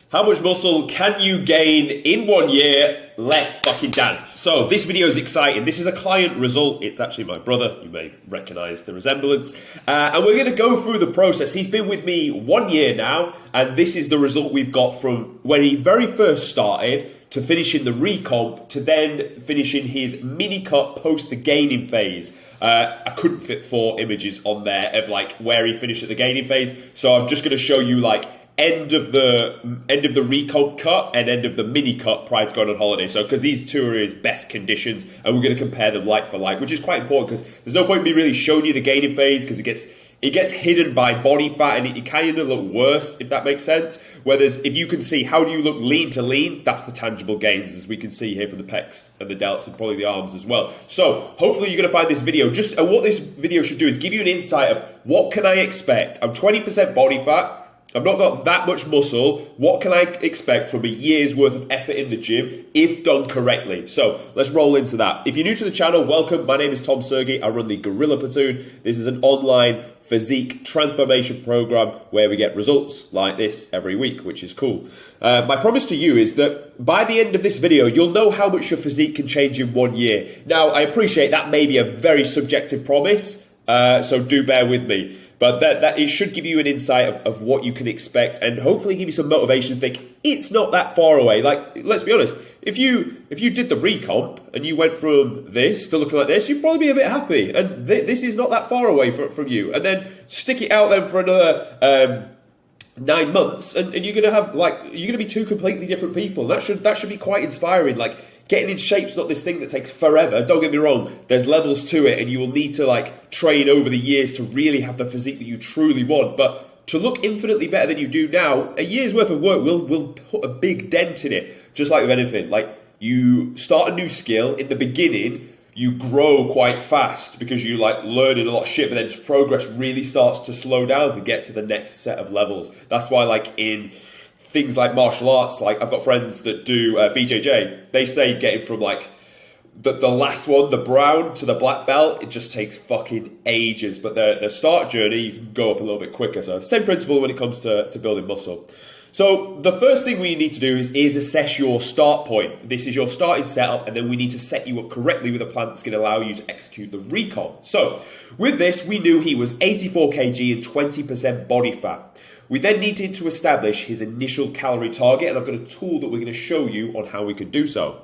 How much muscle can you gain in 1 year? Let's fucking dance. So this video is exciting. This is a client result. It's actually my brother. You may recognize the resemblance. And we're going to go through the process. He's been with me 1 year now, and this is the result we've got from when he very first started to finishing the recomp to then finishing his mini cut post the gaining phase. I couldn't fit 4 images on there of like where he finished at the gaining phase. So I'm just going to show you like end of the recomp cut and end of the mini cut prior to going on holiday. So because these two are his best conditions, and we're going to compare them like for like, which is quite important because there's no point in me really showing you the gaining phase because it gets hidden by body fat and it kind of look worse, if that makes sense. Whereas if you can see how do you look lean to lean, that's the tangible gains, as we can see here from the pecs and the delts and probably the arms as well. So hopefully you're going to find this video, and what this video should do is give you an insight of what can I expect. I'm 20% body fat. I've not got that much muscle. What can I expect from a year's worth of effort in the gym if done correctly? So let's roll into that. If you're new to the channel, welcome. My name is Tom Sergey. I run the Gorilla Platoon. This is an online physique transformation program where we get results like this every week, which is cool. My promise to you is that by the end of this video, you'll know how much your physique can change in 1 year. Now, I appreciate that may be a very subjective promise, so do bear with me. But that it should give you an insight of what you can expect and hopefully give you some motivation to think it's not that far away. Like, let's be honest, if you did the recomp and you went from this to looking like this, you'd probably be a bit happy. And this is not that far away from you. And then stick it out then for another 9 months and you're going to have you're going to be two completely different people. That should be quite inspiring. Like, getting in shape's not this thing that takes forever. Don't get me wrong. There's levels to it and you will need to train over the years to really have the physique that you truly want. But to look infinitely better than you do now, a year's worth of work will put a big dent in it. Just like with anything. Like, you start a new skill, in the beginning, you grow quite fast because you learning a lot of shit, but then progress really starts to slow down to get to the next set of levels. That's why in things like martial arts, I've got friends that do BJJ. They say getting from the last one, the brown, to the black belt, it just takes fucking ages. But their start journey, you can go up a little bit quicker. So same principle when it comes to building muscle. So the first thing we need to do is assess your start point. This is your starting setup, and then we need to set you up correctly with a plan that's going to allow you to execute the recon. So with this, we knew he was 84 kg and 20% body fat. We then needed to establish his initial calorie target, and I've got a tool that we're going to show you on how we can do so.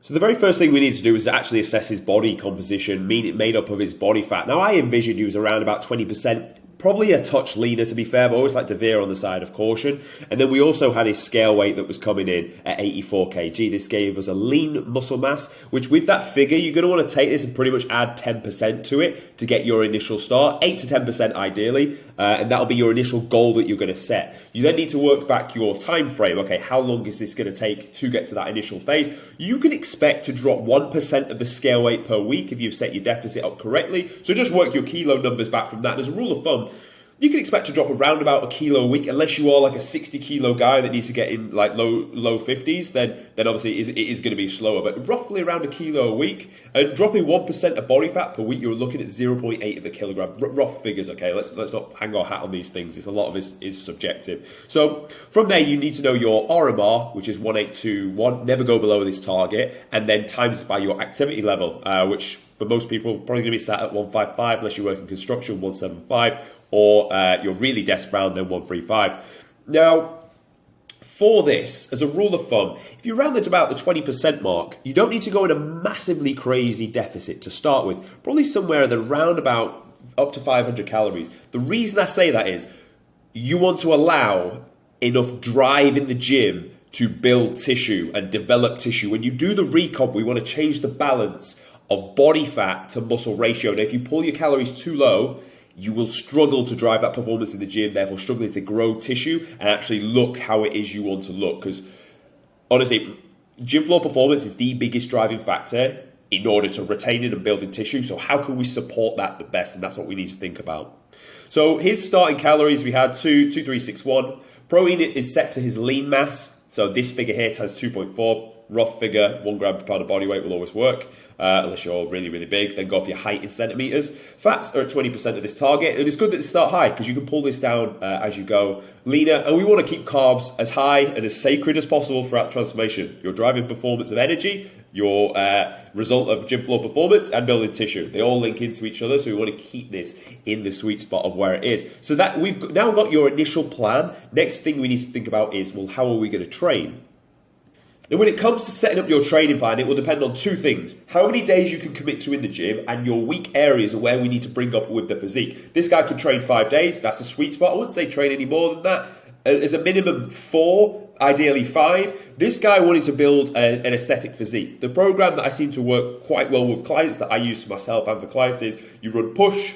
So the very first thing we need to do is actually assess his body composition, made up of his body fat. Now, I envisioned he was around about 20%, probably a touch leaner to be fair, but I always like to veer on the side of caution. And then we also had his scale weight that was coming in at 84 kg. This gave us a lean muscle mass, which with that figure, you're going to want to take this and pretty much add 10% to it to get your initial start, 8 to 10% ideally, and that'll be your initial goal that you're going to set. You then need to work back your time frame. Okay, how long is this going to take to get to that initial phase? You can expect to drop 1% of the scale weight per week if you've set your deficit up correctly. So just work your kilo numbers back from that. As a rule of thumb, you can expect to drop around about a kilo a week, unless you are a 60 kilo guy that needs to get in low 50s, then obviously it is going to be slower, but roughly around a kilo a week, and dropping 1% of body fat per week, you're looking at 0.8 of a kilogram. Rough figures, okay? Let's not hang our hat on these things. A lot of it is subjective. So from there, you need to know your RMR, which is 1821, never go below this target, and then times it by your activity level, which for most people probably going to be sat at 155, unless you work in construction, 175, or you're really desperate, then 135. Now, for this, as a rule of thumb, if you round it about the 20% mark, you don't need to go in a massively crazy deficit to start with. Probably somewhere in the round about up to 500 calories. The reason I say that is you want to allow enough drive in the gym to build tissue and develop tissue. When you do the recomp, we want to change the balance of body fat to muscle ratio. Now, if you pull your calories too low, you will struggle to drive that performance in the gym, therefore struggling to grow tissue and actually look how it is you want to look. Because honestly, gym floor performance is the biggest driving factor in order to retaining and building tissue. So how can we support that the best? And that's what we need to think about. So his starting calories, we had 2,361. Protein is set to his lean mass. So this figure here has 2.4. rough figure, 1 gram per pound of body weight will always work. Unless you're really, really big, then go for your height in centimetres. Fats are at 20% of this target, and it's good that it's start high because you can pull this down as you go leaner. And we want to keep carbs as high and as sacred as possible throughout transformation. Your driving performance of energy, your result of gym floor performance, and building tissue. They all link into each other, so we want to keep this in the sweet spot of where it is. So that we've now got your initial plan. Next thing we need to think about is, well, how are we going to train? Now, when it comes to setting up your training plan, it will depend on 2 things. How many days you can commit to in the gym and your weak areas are where we need to bring up with the physique. This guy can train 5 days. That's a sweet spot. I wouldn't say train any more than that. As a minimum 4, ideally 5. This guy wanted to build an aesthetic physique. The program that I seem to work quite well with clients that I use for myself and for clients is you run push,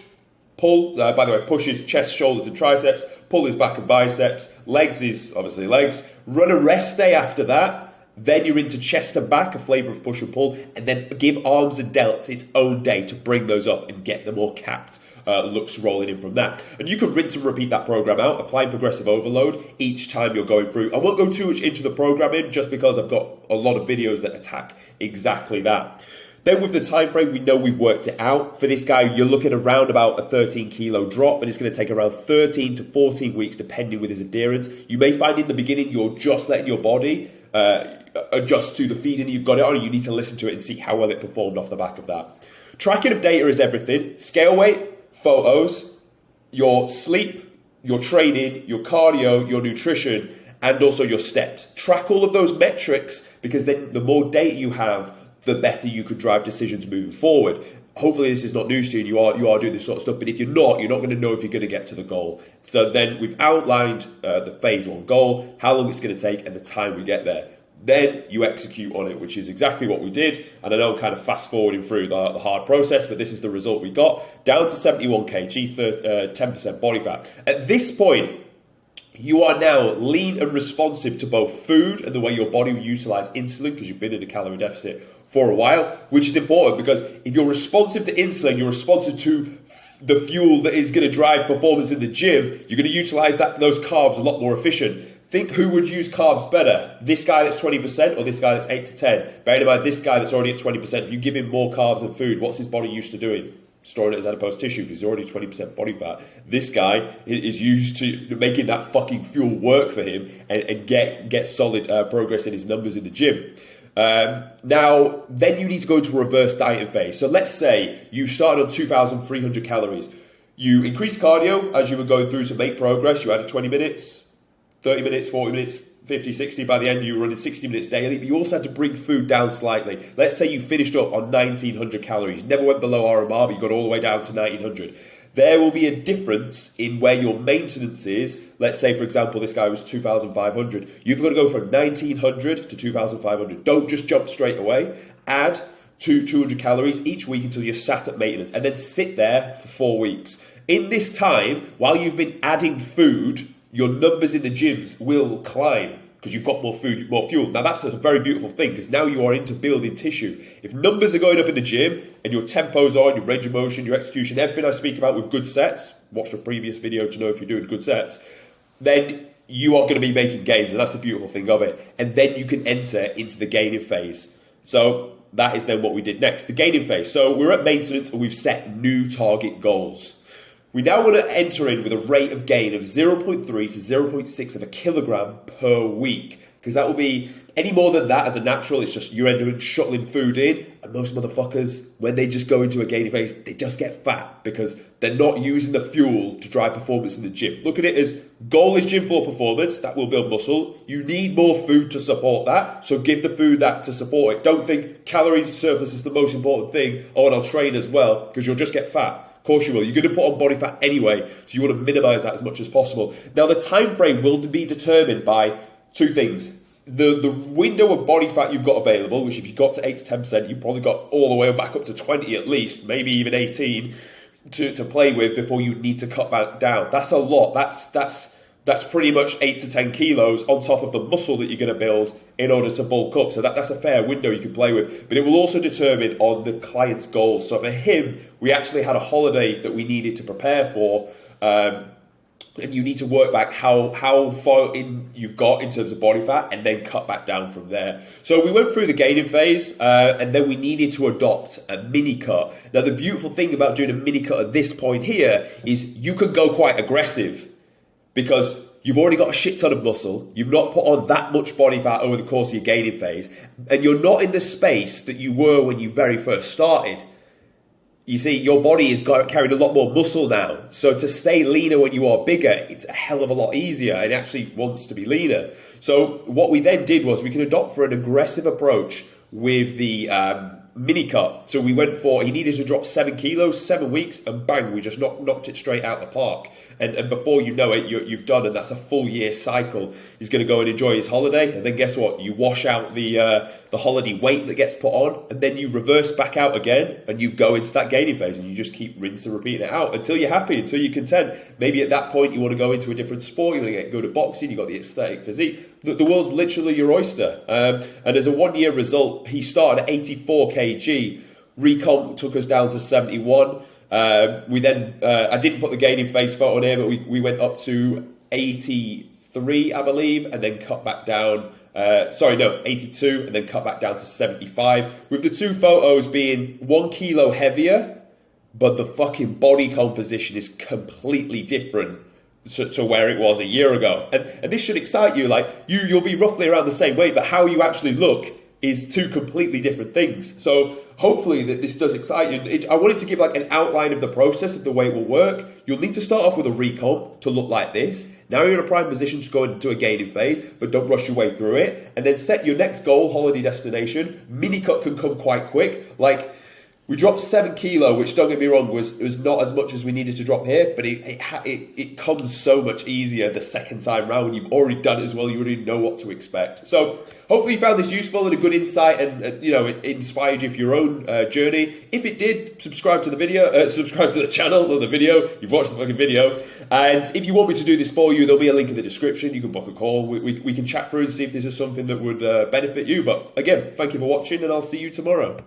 pull. By the way, push is chest, shoulders and triceps. Pull is back and biceps. Legs is obviously legs. Run a rest day after that. Then you're into chest and back, a flavour of push and pull, and then give arms and delts its own day to bring those up and get the more capped looks rolling in from that. And you can rinse and repeat that program out, applying progressive overload each time you're going through. I won't go too much into the programming just because I've got a lot of videos that attack exactly that. Then with the time frame, we know we've worked it out. For this guy, you're looking around about a 13 kilo drop, and it's going to take around 13 to 14 weeks depending with his adherence. You may find in the beginning you're just letting your body adjust to the feeding you've got it on, and you need to listen to it and see how well it performed off the back of that. Tracking of data is everything. Scale weight, photos, your sleep, your training, your cardio, your nutrition, and also your steps. Track all of those metrics, because then the more data you have, the better you could drive decisions moving forward. Hopefully this is not news to you and you are doing this sort of stuff, but if you're not going to know if you're going to get to the goal. So then we've outlined the phase 1 goal, how long it's going to take and the time we get there. Then you execute on it, which is exactly what we did. And I know I'm kind of fast forwarding through the hard process, but this is the result we got. Down to 71 kg, 10% body fat. At this point, you are now lean and responsive to both food and the way your body will utilize insulin, because you've been in a calorie deficit for a while, which is important because if you're responsive to insulin, you're responsive to the fuel that is going to drive performance in the gym, you're going to utilize those carbs a lot more efficient. Think who would use carbs better, this guy that's 20% or this guy that's 8 to 10. Bearing in mind, this guy that's already at 20%, if you give him more carbs and food, what's his body used to doing? Storing it as adipose tissue because he's already 20% body fat. This guy is used to making that fucking fuel work for him and get solid progress in his numbers in the gym. Now, then you need to go into a reverse dieting phase. So let's say you started on 2,300 calories. You increased cardio as you were going through to make progress. You added 20 minutes, 30 minutes, 40 minutes, 50, 60. By the end, you were running 60 minutes daily, but you also had to bring food down slightly. Let's say you finished up on 1,900 calories. You never went below RMR, but you got all the way down to 1,900. There will be a difference in where your maintenance is. Let's say, for example, this guy was 2,500. You've got to go from 1,900 to 2,500. Don't just jump straight away. Add 200 calories each week until you're sat at maintenance, and then sit there for 4 weeks. In this time, while you've been adding food, your numbers in the gyms will climb because you've got more food, more fuel. Now that's a very beautiful thing because now you are into building tissue. If numbers are going up in the gym and your tempo's on, your range of motion, your execution, everything I speak about with good sets, watch the previous video to know if you're doing good sets, then you are going to be making gains, and that's the beautiful thing of it. And then you can enter into the gaining phase. So that is then what we did next, the gaining phase. So we're at maintenance and we've set new target goals. We now want to enter in with a rate of gain of 0.3 to 0.6 of a kilogram per week, because that will be any more than that as a natural. It's just you're ending up shuttling food in, and most motherfuckers, when they just go into a gaining phase, they just get fat because they're not using the fuel to drive performance in the gym. Look at it as goal is gym floor performance, that will build muscle. You need more food to support that, so give the food that to support it. Don't think calorie surplus is the most important thing, oh, and I'll train as well, because you'll just get fat. Of course you will. You're going to put on body fat anyway, so you want to minimize that as much as possible. Now, the time frame will be determined by 2 things. The window of body fat you've got available, which if you got to 8 to 10%, you've probably got all the way back up to 20 at least, maybe even 18 to play with before you need to cut that down. That's a lot. That's pretty much 8 to 10 kilos on top of the muscle that you're going to build in order to bulk up. So that's a fair window you can play with. But it will also determine on the client's goals. So for him, we actually had a holiday that we needed to prepare for and you need to work back how far in you've got in terms of body fat, and then cut back down from there. So we went through the gaining phase, and then we needed to adopt a mini cut. Now the beautiful thing about doing a mini cut at this point here is you could go quite aggressive, because you've already got a shit ton of muscle, you've not put on that much body fat over the course of your gaining phase, and you're not in the space that you were when you very first started. You see, your body has carried a lot more muscle now. So to stay leaner when you are bigger, it's a hell of a lot easier, and it actually wants to be leaner. So what we then did was we can adopt for an aggressive approach with the mini cut. So we went for, he needed to drop 7 kilos, 7 weeks, and bang, we just knocked it straight out the park. And before you know it, you've done, and that's a full year cycle. He's going to go and enjoy his holiday, and then guess what? You wash out the holiday weight that gets put on, and then you reverse back out again, and you go into that gaining phase, and you just keep rinsing and repeating it out until you're happy, until you're content. Maybe at that point you want to go into a different sport, you want to get good at boxing, you've got the aesthetic physique. The world's literally your oyster. And as a 1 year result, he started at 84 kg, recomp took us down to 71. We then, I didn't put the gaining phase photo on here, but we went up to 83, I believe, and then cut back down. 82, and then cut back down to 75. With the two photos being 1 kilo heavier, but the fucking body composition is completely different to where it was a year ago. And this should excite you. Like, you'll be roughly around the same weight, but how you actually look is two completely different things. So hopefully that this does excite you. I wanted to give like an outline of the process of the way it will work. You'll need to start off with a recomp to look like this. Now you're in a prime position to go into a gaining phase, but don't rush your way through it. And then set your next goal, holiday destination. Mini cut can come quite quick. Like, we dropped 7 kilo, which, don't get me wrong, was not as much as we needed to drop here, but it comes so much easier the second time round when you've already done it as well. You already know what to expect. So hopefully you found this useful and a good insight, and it inspired you for your own journey. If it did, subscribe to the video, subscribe to the channel, not the video. You've watched the fucking video. And if you want me to do this for you, there'll be a link in the description. You can book a call. We can chat through and see if this is something that would benefit you. But again, thank you for watching, and I'll see you tomorrow.